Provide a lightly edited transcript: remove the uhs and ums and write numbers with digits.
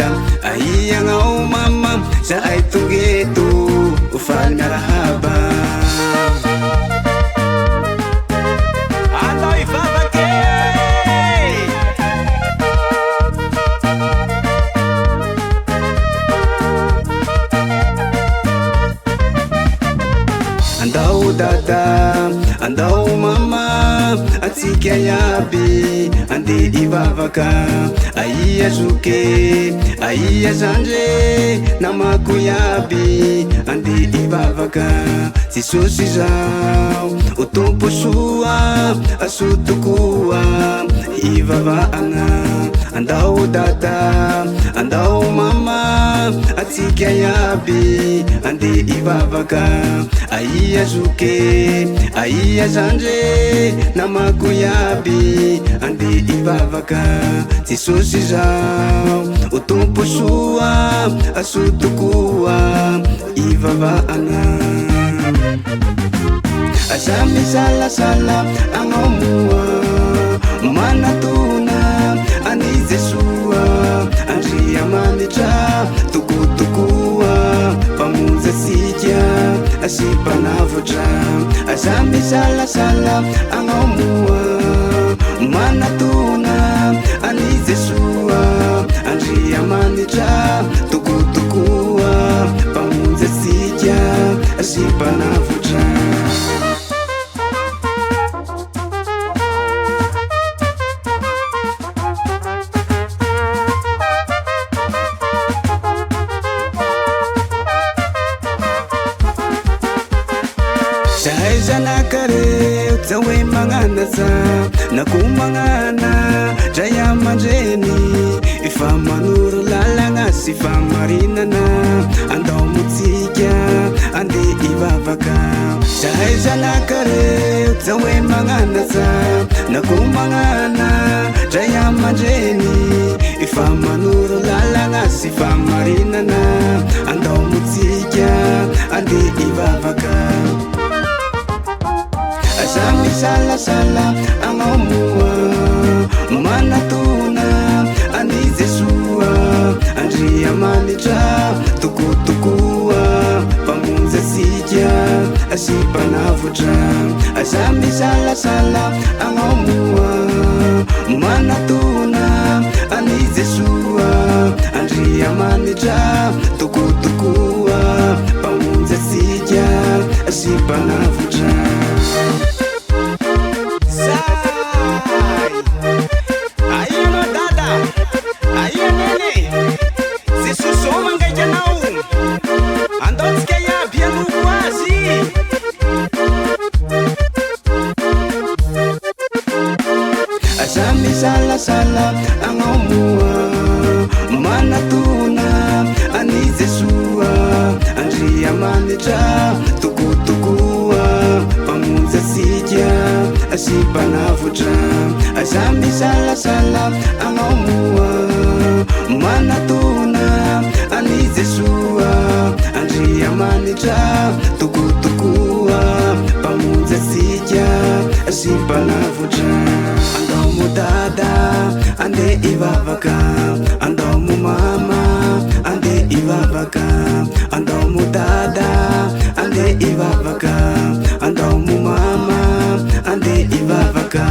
dada aiagnao mama zahay tongeto ofaly miarahaba atao ivavaky andao dada andao mama atsika iaby ande ivavaka aia zoke aia zandre namako iaby ande ivavaka Jesosy zao o tompo soa asotokoa ivavaagna andao dada andao mama atsika iaby ande ivavaka aia zoke aia zandre namako iaby ande ivavaka Jesosy zao o tompo soa asotokoa ivavaagna asa misalasala agnaomoa manatona ani Jesua andria manitra tokotokoa pamonjy atsika asipanavotra asa misalasala agnaomoa manatona ani Jesua andria manitra tokotokoa pamonjy atsika asipanavotra zahay zanakareo zahoe magnanaza na ko magnana dray aman-dreny efa manoro lalagna sy famarinana andao motsika ande ivavaka zahay zanakareo zahoe magnanaza na ko magnana dray aman-dreny efa manoro lalagna sy famarinana andao motsika ande ivavaka asa misalasala agnaomoa manatona ani Jesua andria manitra tokotokoa pamonjy atsika asipanavotra asa misalasala agnaomoa manatona ani Jesua andria manitra tokotokoa pamonjy atsika asipanavotra asa misalasala agnaomoa manatona ani Jesua andria manitra tokotokoa pamonjy atsika asipanavotra asa misalasala agnaomoa manatona ani Jesua andria manitra tokotokoa pamonjy atsika asipanavotra andao mo dada ande ivavaka andao mo mama ande ivavaka andao mo dada ande ivavaka andao mo mama ande ivavaka